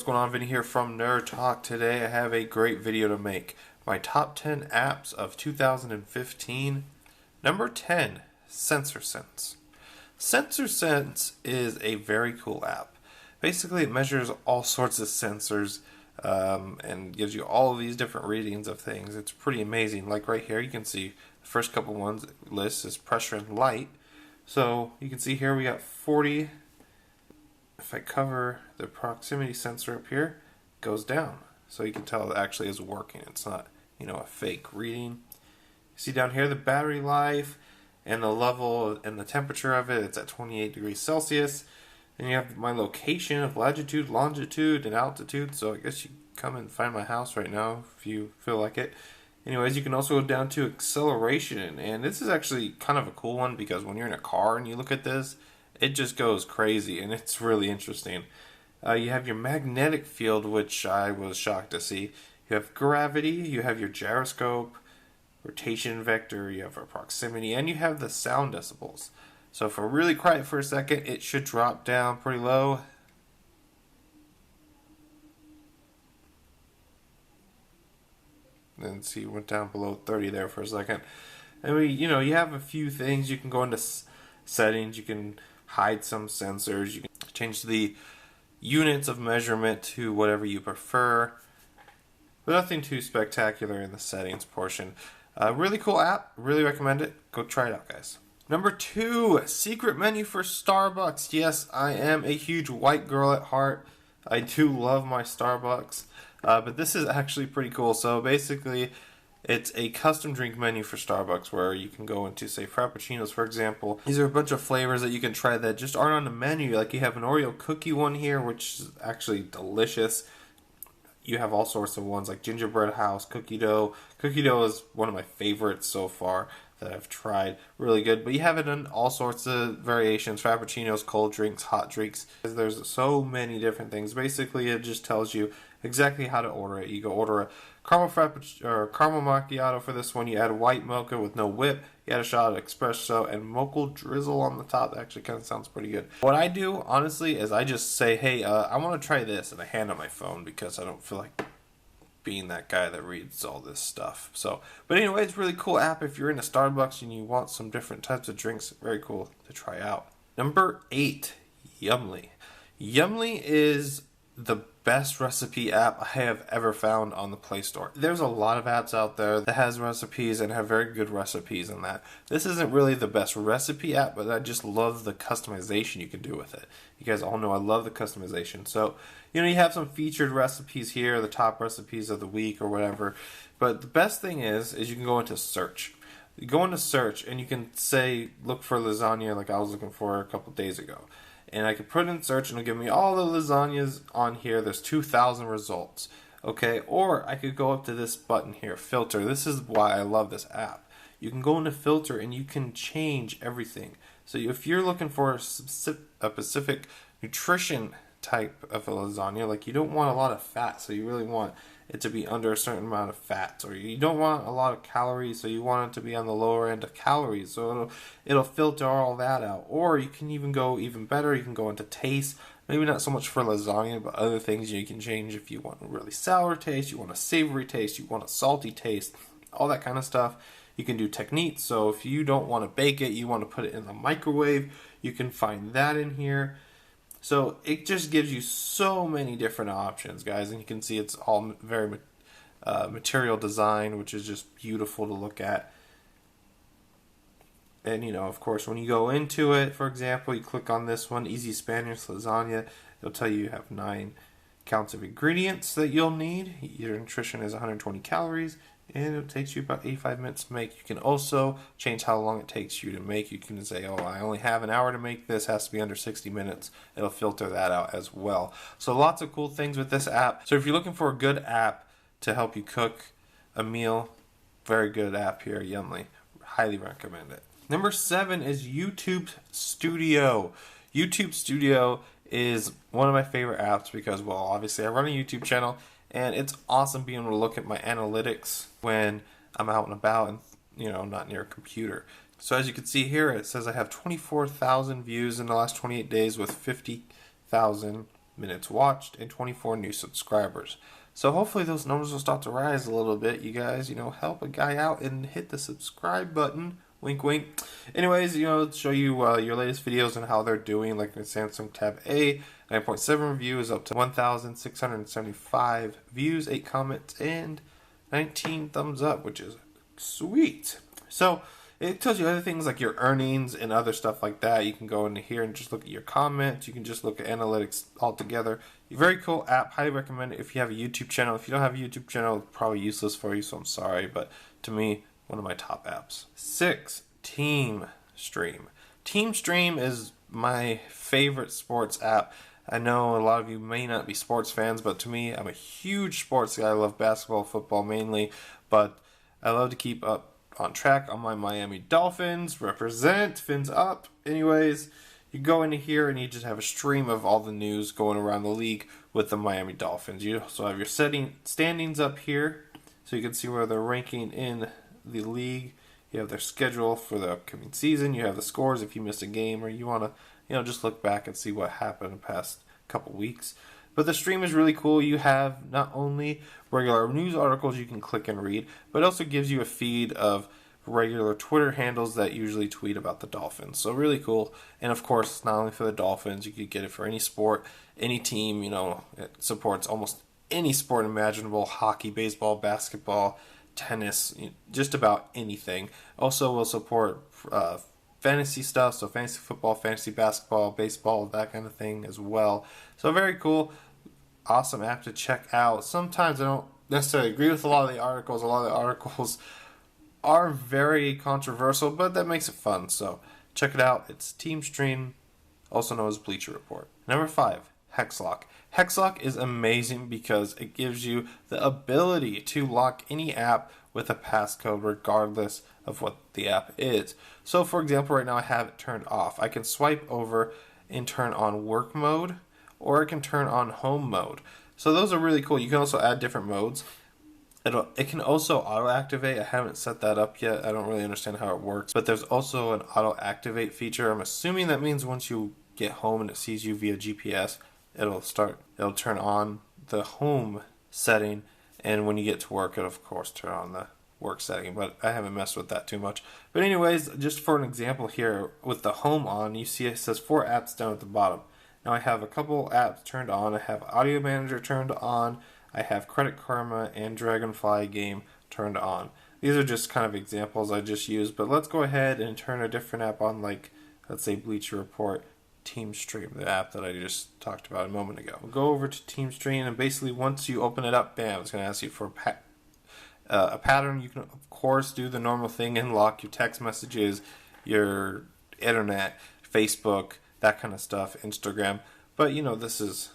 going on? Vinny here from Nerd Talk. Today I have a great video to make. My top 10 apps of 2015. Number 10, SensorSense. SensorSense is a very cool app. Basically it measures all sorts of sensors and gives you all of these different readings of things. It's pretty amazing. Like right here you can see the first couple ones list is pressure and light. So you can see here we got 40. If I cover the proximity sensor up here, it goes down. So you can tell it actually is working. It's not, a fake reading. See down here the battery life and the level and the temperature of it. It's at 28 degrees Celsius. And you have my location of latitude, longitude, and altitude. So I guess you can come and find my house right now if you feel like it. Anyways, you can also go down to acceleration. And this is actually kind of a cool one because when you're in a car and you look at this, it just goes crazy and it's really interesting. You have your magnetic field, which I was shocked to see. You have gravity, you have your gyroscope, rotation vector, you have our proximity, and you have the sound decibels. So if we're really quiet for a second, it should drop down pretty low. Then see, it went down below 30 there for a second. And you have a few things. You can go into settings, you can hide some sensors, you can change the units of measurement to whatever you prefer, but nothing too spectacular in the settings portion. Really cool app, really recommend it. Go try it out, guys. Number 2, secret menu for Starbucks. Yes, I am a huge white girl at heart. I do love my Starbucks, but this is actually pretty cool. So basically it's a custom drink menu for Starbucks where you can go into, say, Frappuccinos, for example. These are a bunch of flavors that you can try that just aren't on the menu. Like you have an Oreo cookie one here, which is actually delicious. You have all sorts of ones like gingerbread house, cookie dough. Cookie dough is one of my favorites so far that I've tried. Really good. But you have it in all sorts of variations. Frappuccinos, cold drinks, hot drinks. There's so many different things. Basically, it just tells you exactly how to order it. You go order a caramel frappuccino or caramel macchiato for this one. You add white mocha with no whip. You add a shot of espresso and mocha drizzle on the top. That actually kind of sounds pretty good. What I do, honestly, is I just say, hey, I want to try this, and I hand on my phone because I don't feel like being that guy that reads all this stuff. So, but anyway, it's a really cool app if you're in a Starbucks and you want some different types of drinks. Very cool to try out. Number 8, Yummly. Yummly is the best recipe app I have ever found on the Play Store. There's a lot of apps out there that has recipes and have very good recipes in that. This isn't really the best recipe app, but I just love the customization you can do with it. You guys all know I love the customization. So, you have some featured recipes here, the top recipes of the week or whatever. But the best thing is you can go into search. You go into search and you can say, look for lasagna like I was looking for a couple days ago. And I could put in search and it'll give me all the lasagnas on here. There's 2,000 results. Okay, or I could go up to this button here, filter. This is why I love this app. You can go into filter and you can change everything. So if you're looking for a specific nutrition type of a lasagna, like you don't want a lot of fat, so you really want it to be under a certain amount of fat, or you don't want a lot of calories, so you want it to be on the lower end of calories, so it'll filter all that out. Or you can even go even better, you can go into taste, maybe not so much for lasagna, but other things you can change. If you want a really sour taste, you want a savory taste, you want a salty taste, all that kind of stuff. You can do techniques, so if you don't want to bake it, you want to put it in the microwave, you can find that in here. So it just gives you so many different options, guys, and you can see it's all very material design, which is just beautiful to look at. And of course, when you go into it, for example, you click on this one, Easy Spanish Lasagna. It'll tell you have 9 counts of ingredients that you'll need. Your nutrition is 120 calories. And it takes you about 85 minutes to make. You can also change how long it takes you to make. You can say, oh, I only have an hour to make this. It has to be under 60 minutes. It'll filter that out as well. So lots of cool things with this app. So if you're looking for a good app to help you cook a meal, very good app here, Yummly. Highly recommend it. Number 7 is YouTube Studio. YouTube Studio is one of my favorite apps because, well, obviously I run a YouTube channel. And it's awesome being able to look at my analytics when I'm out and about and, not near a computer. So as you can see here, it says I have 24,000 views in the last 28 days with 50,000 minutes watched, and 24 new subscribers. So hopefully those numbers will start to rise a little bit. You guys, help a guy out and hit the subscribe button. Wink, wink. Anyways, show you your latest videos and how they're doing. Like the Samsung Tab A, 9.7 reviews up to 1,675 views, 8 comments, and 19 thumbs up, which is sweet. So it tells you other things like your earnings and other stuff like that. You can go into here and just look at your comments. You can just look at analytics altogether. Very cool app. Highly recommend it if you have a YouTube channel. If you don't have a YouTube channel, it's probably useless for you, so I'm sorry. But to me, one of my top apps. 6, Team Stream. Team Stream is my favorite sports app. I know a lot of you may not be sports fans, but to me, I'm a huge sports guy. I love basketball, football mainly, but I love to keep up on track on my Miami Dolphins. Represent, fins up. Anyways, you go into here and you just have a stream of all the news going around the league with the Miami Dolphins. You also have your standings up here, so you can see where they're ranking in the league. You have their schedule for the upcoming season. You have the scores if you missed a game or you want to, just look back and see what happened in the past couple weeks. But the stream is really cool. You have not only regular news articles you can click and read, but it also gives you a feed of regular Twitter handles that usually tweet about the Dolphins. So really cool. And of course, not only for the Dolphins, you could get it for any sport, any team. It supports almost any sport imaginable: hockey, baseball, basketball, tennis, just about anything. Also will support fantasy stuff, so fantasy football, fantasy basketball, baseball, that kind of thing as well. So very cool, awesome app to check out. Sometimes I don't necessarily agree with a lot of the articles. A lot of the articles are very controversial, but that makes it fun. So check it out. It's Team Stream, also known as Bleacher Report. Number 5, HexLock. HexLock is amazing because it gives you the ability to lock any app with a passcode regardless of what the app is. So for example, right now I have it turned off. I can swipe over and turn on work mode, or I can turn on home mode. So those are really cool. You can also add different modes. It can also auto-activate. I haven't set that up yet. I don't really understand how it works. But there's also an auto-activate feature. I'm assuming that means once you get home and it sees you via GPS, it'll turn on the home setting, and when you get to work, it'll of course turn on the work setting, but I haven't messed with that too much. But anyways, just for an example here, with the home on, you see it says 4 apps down at the bottom. Now I have a couple apps turned on. I have Audio Manager turned on. I have Credit Karma and Dragonfly Game turned on. These are just kind of examples I just used, but let's go ahead and turn a different app on, like let's say Bleacher Report, Team Stream, the app that I just talked about a moment ago. We'll go over to Team Stream, and basically once you open it up, bam, it's going to ask you for a pattern. You can of course do the normal thing and lock your text messages, your internet, Facebook, that kind of stuff, Instagram. But this is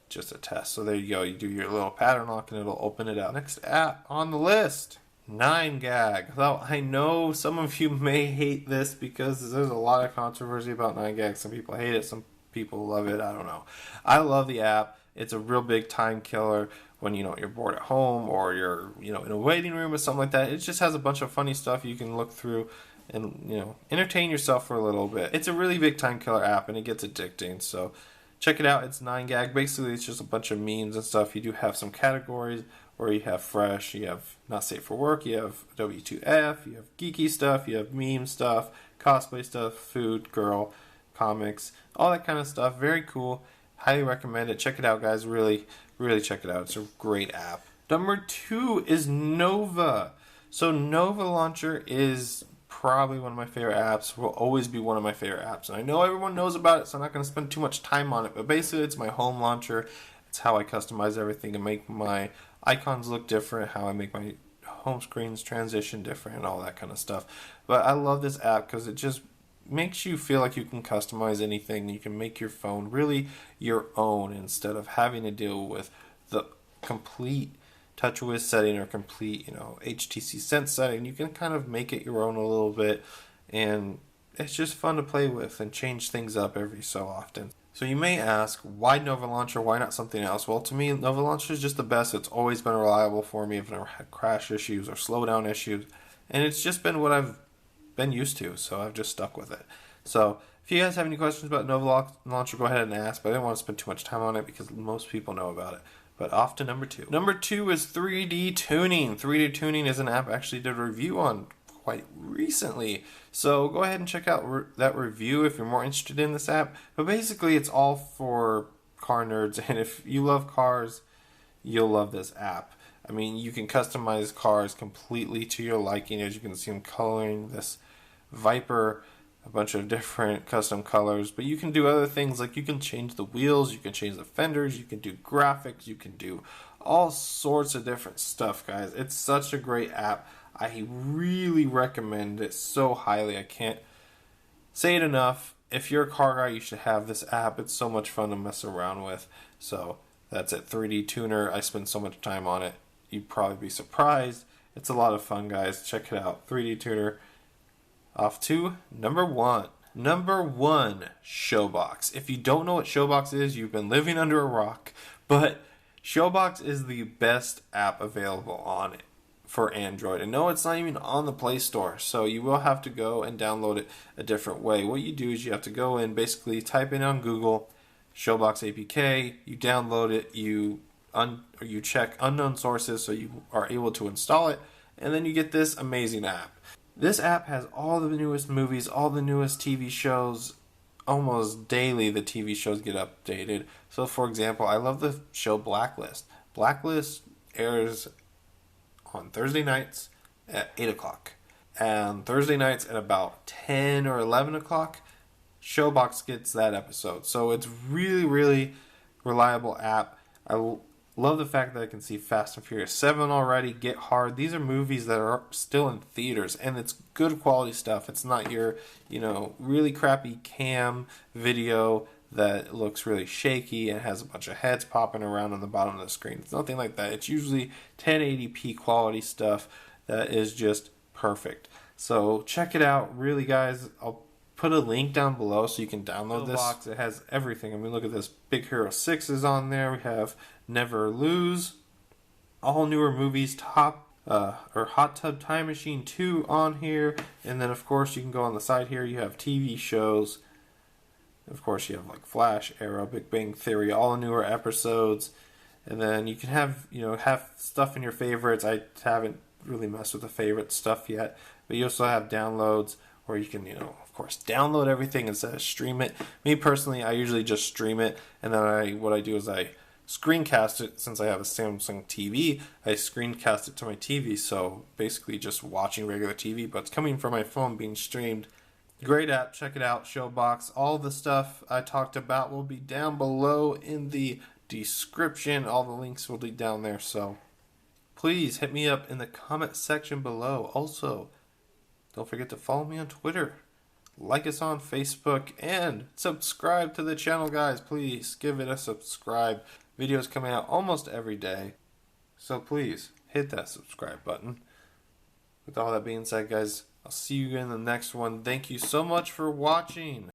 just a test. So there you go. You do your little pattern lock and it'll open it up. Next app on the list, Ninegag. Well, I know some of you may hate this because there's a lot of controversy about Ninegag. Some people hate it, some people love it. I don't know. I love the app. It's a real big time killer when you're bored at home or you're in a waiting room or something like that. It just has a bunch of funny stuff you can look through and entertain yourself for a little bit. It's a really big time killer app and it gets addicting. So check it out. It's Ninegag. Basically, it's just a bunch of memes and stuff. You do have some categories where you have fresh, you have not safe for work, you have W2F, you have geeky stuff, you have meme stuff, cosplay stuff, food, girl, comics, all that kind of stuff. Very cool. Highly recommend it. Check it out, guys. Really, really check it out. It's a great app. Number 2 is Nova. So Nova Launcher is probably one of my favorite apps, will always be one of my favorite apps. And I know everyone knows about it, so I'm not going to spend too much time on it. But basically, it's my home launcher. It's how I customize everything and make my icons look different, how I make my home screens transition different, and all that kind of stuff. But I love this app because it just makes you feel like you can customize anything. You can make your phone really your own instead of having to deal with the complete TouchWiz setting or complete, HTC Sense setting. You can kind of make it your own a little bit, and it's just fun to play with and change things up every so often. So you may ask, why Nova Launcher? Why not something else? Well, to me, Nova Launcher is just the best. It's always been reliable for me. I've never had crash issues or slowdown issues, and it's just been what I've been used to, so I've just stuck with it. So If you guys have any questions about Nova Launcher, go ahead and ask, but I didn't want to spend too much time on it because most people know about it. But off to number 2. Number 2 is 3D Tuning. 3D Tuning is an app I actually did a review on quite recently. So go ahead and check out that review if you're more interested in this app. But basically it's all for car nerds, and if you love cars, you'll love this app. I mean, you can customize cars completely to your liking. As you can see, I'm coloring this Viper a bunch of different custom colors, but you can do other things like you can change the wheels, you can change the fenders, you can do graphics, you can do all sorts of different stuff, guys. It's such a great app. I really recommend it so highly. I can't say it enough. If you're a car guy, you should have this app. It's so much fun to mess around with. So that's it, 3D Tuner. I spend so much time on it. You'd probably be surprised. It's a lot of fun, guys. Check it out, 3D Tuner. Off to number 1. Number 1, Showbox. If you don't know what Showbox is, you've been living under a rock. But Showbox is the best app available on it for Android. And no, it's not even on the Play Store. So you will have to go and download it a different way. What you do is you have to go in, basically type in on Google, Showbox APK. You download it. You check unknown sources so you are able to install it. And then you get this amazing app. This app has all the newest movies, all the newest TV shows. Almost daily the TV shows get updated. So for example, I love the show Blacklist. Blacklist airs on Thursday nights at 8 o'clock. And Thursday nights at about 10 or 11 o'clock, Showbox gets that episode. So it's really, really reliable app. I love the fact that I can see Fast and Furious 7 already, Get Hard. These are movies that are still in theaters, and it's good quality stuff. It's not your, really crappy cam video that looks really shaky and has a bunch of heads popping around on the bottom of the screen. It's nothing like that. It's usually 1080p quality stuff that is just perfect. So check it out, really, guys. I'll put a link down below so you can download this box. It has everything. I mean, look at this. Big Hero 6 is on there. We have Never Lose. All newer movies, Hot Tub Time Machine 2 on here. And then, of course, you can go on the side here. You have TV shows. Of course, you have like Flash, Arrow, Big Bang Theory, all newer episodes. And then you can have, have stuff in your favorites. I haven't really messed with the favorite stuff yet. But you also have downloads where you can, of course, download everything instead of stream it. Me personally, I usually just stream it, and then what I do is I screencast it. Since I have a Samsung TV, I screencast it to my TV, so basically just watching regular TV, but it's coming from my phone being streamed. Great app, check it out, Showbox. All the stuff I talked about will be down below in the description. All the links will be down there, so please hit me up in the comment section below. Also, don't forget to follow me on Twitter, like us on Facebook, and subscribe to the channel, guys. Please give it a subscribe. Videos coming out almost every day, so please hit that subscribe button. With all that being said, guys, I'll see you in the next one. Thank you so much for watching.